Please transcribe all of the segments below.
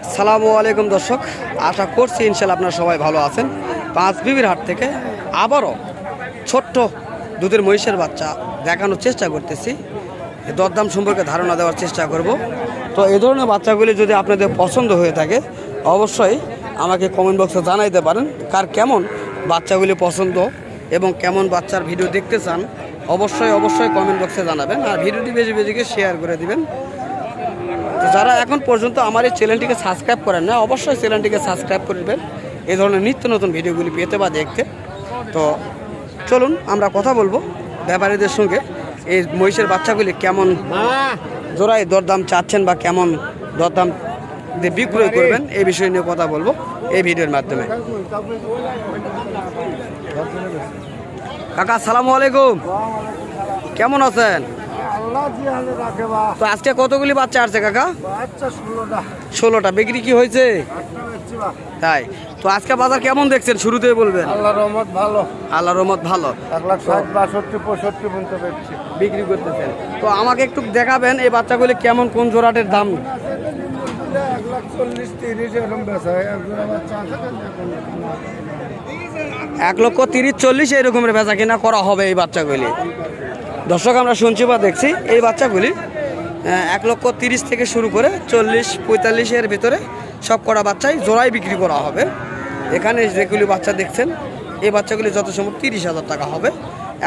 আসসালামু আলাইকুম দর্শক, আশা করছি ইনশাল্লাহ আপনারা সবাই ভালো আছেন। পাঁচবিবির হাট থেকে আবারও ছোট্ট দুধের মহিষের বাচ্চা দেখানোর চেষ্টা করতেছি, দরদাম সম্পর্কে ধারণা দেওয়ার চেষ্টা করব। তো এই ধরনের বাচ্চাগুলি যদি আপনাদের পছন্দ হয়ে থাকে অবশ্যই আমাকে কমেন্ট বক্সে জানাইতে পারেন কার কেমন বাচ্চাগুলি পছন্দ এবং কেমন বাচ্চার ভিডিও দেখতে চান অবশ্যই কমেন্ট বক্সে জানাবেন। আর ভিডিওটি বেশি বেশি শেয়ার করে দিবেন। তো যারা এখন পর্যন্ত আমার এই চ্যানেলটিকে সাবস্ক্রাইব করেন না অবশ্যই চ্যানেলটিকে সাবস্ক্রাইব করবেন এই ধরনের নিত্য নতুন ভিডিওগুলি পেতে বা দেখতে। তো চলুন আমরা কথা বলবো ব্যাপারীদের সঙ্গে, এই মহিষের বাচ্চাগুলি কেমন জোড়ায় দরদাম চাচ্ছেন বা কেমন দরদাম দিয়ে বিক্রয় করবেন এই বিষয় নিয়ে কথা বলবো এই ভিডিওর মাধ্যমে। কাকা আসসালামু আলাইকুম, কেমন আছেন? তো আজকে কতগুলি বাচ্চা আসছে কাকা? 16টা। বিক্রি কি হয়েছে? তাই তো আজকে বাজার কেমন দেখছেন শুরুতেই বলবেন? আল্লাহর রহমত ভালো। আল্লাহর রহমত ভালো। 1,60, 62, 65 পর্যন্ত বিক্রি করতেছেন। তো আমাকে একটু দেখাবেন এই বাচ্চাগুলি কেমন, কোন জোড়াটের দাম? 1,40, 30 এরকম বেচা হয়। 1,30, 40 এইরকমের বেচা কিনা করা হবে এই বাচ্চাগুলি। দর্শক আমরা শুনছি বা দেখছি এই বাচ্চাগুলি 1,30,000 থেকে শুরু করে 40, 45-এর ভিতরে সব করা বাচ্চাই জোড়াই বিক্রি করা হবে। এখানে যেগুলি বাচ্চা দেখছেন এই বাচ্চাগুলি যত সম্ভব 30,000 টাকা হবে।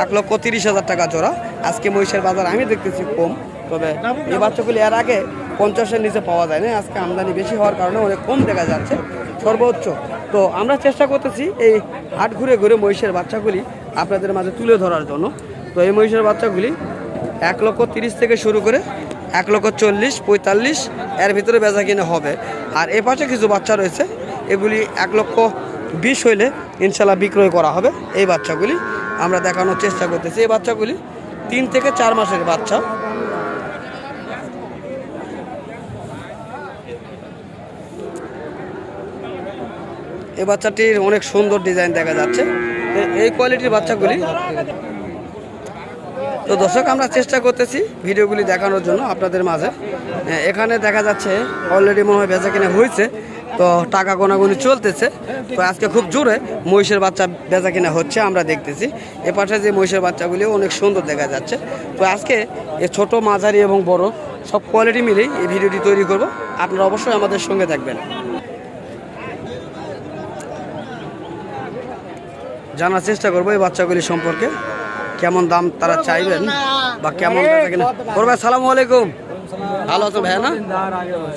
1,30,000 টাকা জোড়া। আজকে মহিষের বাজার আমি দেখতেছি কম, তবে এই বাচ্চাগুলি এর আগে 50-এর নিচে পাওয়া যায় না। আজকে আমদানি বেশি হওয়ার কারণে অনেক কম দেখা যাচ্ছে সর্বোচ্চ। তো আমরা চেষ্টা করতেছি এই হাট ঘুরে ঘুরে মহিষের বাচ্চাগুলি আপনাদের মাঝে তুলে ধরার জন্য। তো এই মহিষের বাচ্চাগুলি 1,30,000 থেকে শুরু করে 1,40,000, 45 এর ভিতরে বেচা কিনা হবে। আর এ পাশে কিছু বাচ্চা রয়েছে, এগুলি 1,20,000 হইলে ইনশাল্লাহ বিক্রয় করা হবে। এই বাচ্চাগুলি আমরা দেখানোর চেষ্টা করতেছি। এই বাচ্চাগুলি 3 থেকে 4 মাসের বাচ্চা। এই বাচ্চাটির অনেক সুন্দর ডিজাইন দেখা যাচ্ছে। এই কোয়ালিটির বাচ্চাগুলি। তো দর্শক আমরা চেষ্টা করতেছি ভিডিওগুলি দেখানোর জন্য আপনাদের মাঝে। এখানে দেখা যাচ্ছে অলরেডি মনে হয় বেচা কিনা হয়েছে, তো টাকা গোনাগুনি চলতেছে। তো আজকে খুব জোরে মহিষের বাচ্চা বেচা কিনা হচ্ছে আমরা দেখতেছি। এ পাশে যে মহিষের বাচ্চাগুলি অনেক সুন্দর দেখা যাচ্ছে। তো আজকে এই ছোট, মাঝারি এবং বড় সব কোয়ালিটি মিলেই এই ভিডিওটি তৈরি করব। আপনারা অবশ্যই আমাদের সঙ্গে থাকবেন। জানার চেষ্টা করবো এই বাচ্চাগুলি সম্পর্কে, কেমন দাম তারা চাইবেন বা কেমন করবে। আসসালামু আলাইকুম, ভালো আছো ভাইয়া? না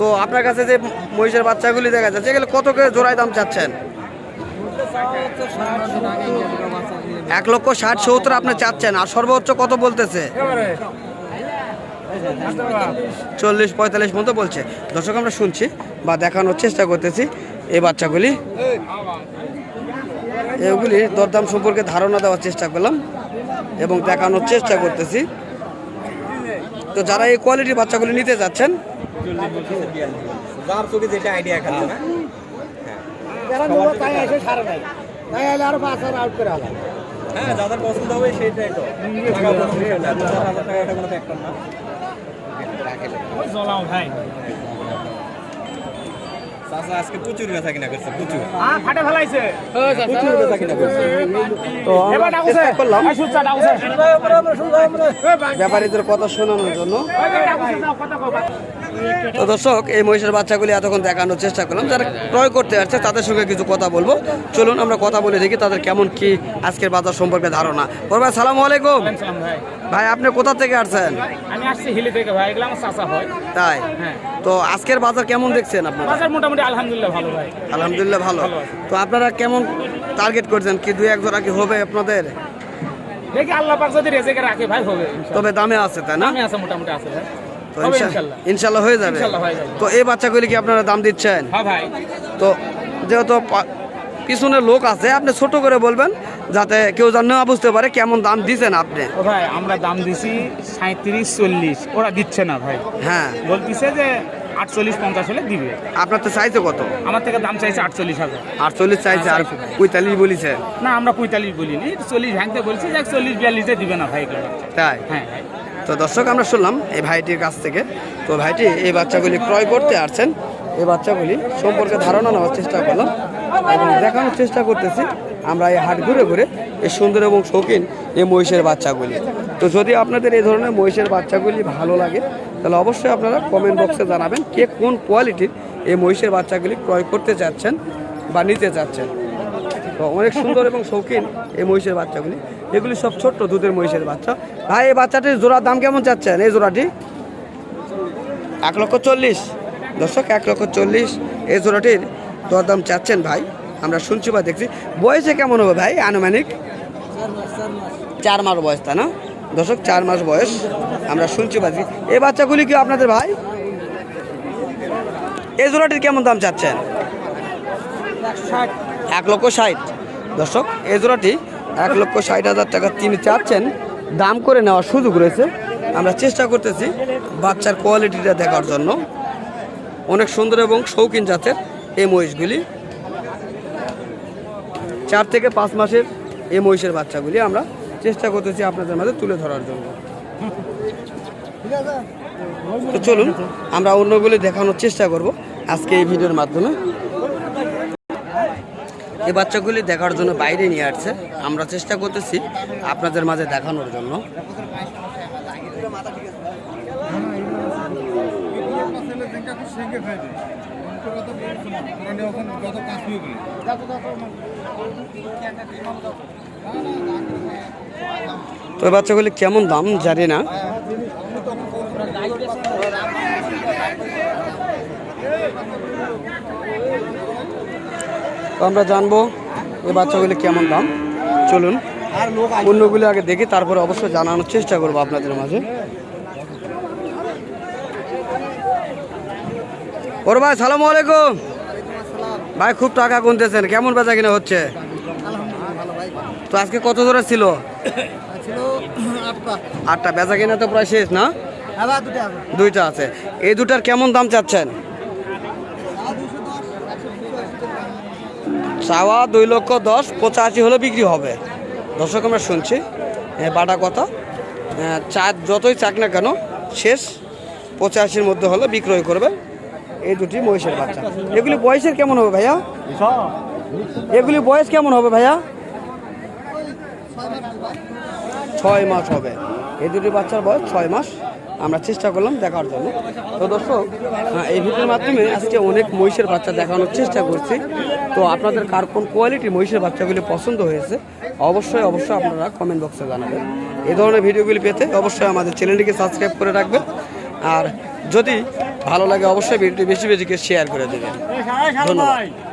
তো আপনার কাছে যে মহিষের বাচ্চাগুলি দেখা যাচ্ছে এগুলো কত করে জোড়ায় দাম চাচ্ছেন? 1,60,000, 70 আপনি চাচ্ছেন, আর সর্বোচ্চ কত বলতেছে? 40, 45 মতো বলছে। দর্শক আমরা শুনছি বা দেখানোর চেষ্টা করতেছি এই বাচ্চাগুলি। এগুলি দরদাম সম্পর্কে ধারণা দেওয়ার চেষ্টা করলাম এবং দেখানোর চেষ্টা করতেছি। তো যারা এই কোয়ালিটির বাচ্চাগুলি নিতে যাচ্ছেন যাদের পছন্দ হবে সেইটাই তো আজকে প্রচুর বেচা কিনা করছে, প্রচুর ফাটে ফেলাইছে, প্রচুর বেচা কিনা করছে। তো ব্যাপারীদের কথা শোনানোর জন্য। তো দর্শক এই মহিষের বাচ্চাগুলি এতক্ষণ দেখানোর চেষ্টা করলাম। যারা ক্রয় করতে আসছে তাদের সঙ্গে কিছু কথা বলবো। চলুন আমরা কথা বলে দেখি তাদের কেমন কি আজকের বাজার সম্পর্কে ধারণা। ভাই আসসালামু আলাইকুম। ভাই আপনি কোথা থেকে আসছেন? আমি আসছি হিলি থেকে ভাই, এগুলো আমার চাচা হয়। তাই? তো আজকের বাজার কেমন দেখছেন আপনারা? বাজার মোটামুটি আলহামদুলিল্লাহ ভালো ভাই। আলহামদুলিল্লাহ ভালো। তো আপনারা কেমন টার্গেট করছেন, কি 2-1 জোড়া কি হবে আপনাদের? দেখি আল্লাহ পাক যদি রেজেকে রাখে ভাই হবে। তবে দামে আছে তাই না? দামে আছে, মোটামুটি আছে ভাই। তো ইনশাল্লাহ হয়ে যাবে। তো এই বাচ্চাগুলি কি আপনারা দাম দিচ্ছেন? হ্যাঁ ভাই। তো যেহেতু পিছনে লোক আছে আপনি ছোট করে বলবেন যাতে কেউ যেন না বুঝতে পারে কেমন দাম দিচ্ছেন আপনি। ভাই আমরা দাম দিছি 37, 40, ওরা দিচ্ছে না ভাই। হ্যাঁ বলতেছে যে 48, 50 হলে দিবে। আপনার তো চাইছে কত? আমার থেকে দাম চাইছে 48,000। 48 চাইছে, আর 45 বলিছে? না আমরা 45 বলিনি, 40 ভাঙতে বলছি যে 40, 42 দিবে না ভাই। তাই? হ্যাঁ। তো দর্শক আমরা শুনলাম এই ভাইটির কাছ থেকে, তো ভাইটি এই বাচ্চাগুলি ক্রয় করতে আসছেন। এই বাচ্চাগুলি সম্পর্কে ধারণা নেওয়ার চেষ্টা করলাম এবং দেখানোর চেষ্টা করতেছি আমরা এই হাট ঘুরে ঘুরে এই সুন্দর এবং শৌখিন এই মহিষের বাচ্চাগুলি। তো যদি আপনাদের এই ধরনের মহিষের বাচ্চাগুলি ভালো লাগে তাহলে অবশ্যই আপনারা কমেন্ট বক্সে জানাবেন কে কোন কোয়ালিটির এই মহিষের বাচ্চাগুলি ক্রয় করতে চাচ্ছেন বা নিতে চাচ্ছেন। তো অনেক সুন্দর এবং শৌখিন এই মহিষের বাচ্চাগুলি, এগুলি সব ছোট্ট দুধের মহিষের বাচ্চা। ভাই এই বাচ্চাটির জোড়ার দাম কেমন চাচ্ছেন? এই জোড়াটি 1,40,000। দর্শক 1,40,000 এই জোড়াটির দরদাম চাচ্ছেন ভাই। আমরা শুনছি বা দেখছি। বয়সে কেমন হবে ভাই আনুমানিক? 4 মাস বয়স, তা না দর্শক? 4 মাস বয়স আমরা শুনছি বা দেখছি। এই বাচ্চাগুলি কি আপনাদের ভাই? এই জোড়াটির কেমন দাম চাচ্ছেন? 1,60,000। দর্শক এই জোড়াটি 1,60,000 টাকা তিনি চাচ্ছেন। দাম করে নেওয়ার সুযোগ রয়েছে। আমরা চেষ্টা করতেছি বাচ্চার কোয়ালিটিটা দেখার জন্য। অনেক সুন্দর এবং শৌখিন জাতের এই মহিষগুলি, 4 থেকে 5 মাসের এই মহিষের বাচ্চাগুলি আমরা চেষ্টা করতেছি আপনাদের মাঝে তুলে ধরার জন্য। তো চলুন আমরা অন্যগুলি দেখানোর চেষ্টা করব আজকে এই ভিডিওর মাধ্যমে। এই বাচ্চাগুলি দেখার জন্য বাইরে নিয়ে আসছে, আমরা চেষ্টা করতেছি আপনাদের মাঝে দেখানোর জন্য। তো এই বাচ্চাগুলি কেমন দাম জানি না। তো আমরা জানবো এই বাচ্চাগুলি কেমন দাম। চলুন অন্যগুলি আগে দেখি, তারপরে অবশ্যই জানানোর চেষ্টা করবো আপনাদের মাঝে। ওর ভাই সালামু আলাইকুম। ভাই খুব টাকা গুনতেছেন, কেমন বেচা কিনা হচ্ছে? তো আজকে কত জোড়া ছিল? 8টা। বেচা কিনা তো প্রায় শেষ না? 2টা আছে। এই দুটার কেমন দাম চাচ্ছেন? চাওয়া 2,10,000, 85 হলে বিক্রি হবে। দর্শক আমরা শুনছি বাটা কথা, যতই চাক না কেন শেষ 85-র মধ্যে হলে বিক্রয় করবে এই দুটি মহিষের বাচ্চা। এগুলি বয়সের কেমন হবে ভাইয়া? এগুলি বয়স কেমন হবে ভাইয়া? 6 মাস হবে। এই দুটি বাচ্চার বয়স 6 মাস। আমরা চেষ্টা করলাম দেখার জন্য। তো দর্শক এই ভিডিওর মাধ্যমে আজকে অনেক মহিষের বাচ্চা দেখানোর চেষ্টা করছি। তো আপনাদের কার কোন কোয়ালিটির মহিষের বাচ্চাগুলি পছন্দ হয়েছে অবশ্যই আপনারা কমেন্ট বক্সে জানাবেন। এই ধরনের ভিডিওগুলি পেতে অবশ্যই আমাদের চ্যানেলটিকে সাবস্ক্রাইব করে রাখবেন। আর যদি ভালো লাগে অবশ্যই ভিডিওটি বেশি বেশি শেয়ার করে দেবেন। ধন্যবাদ।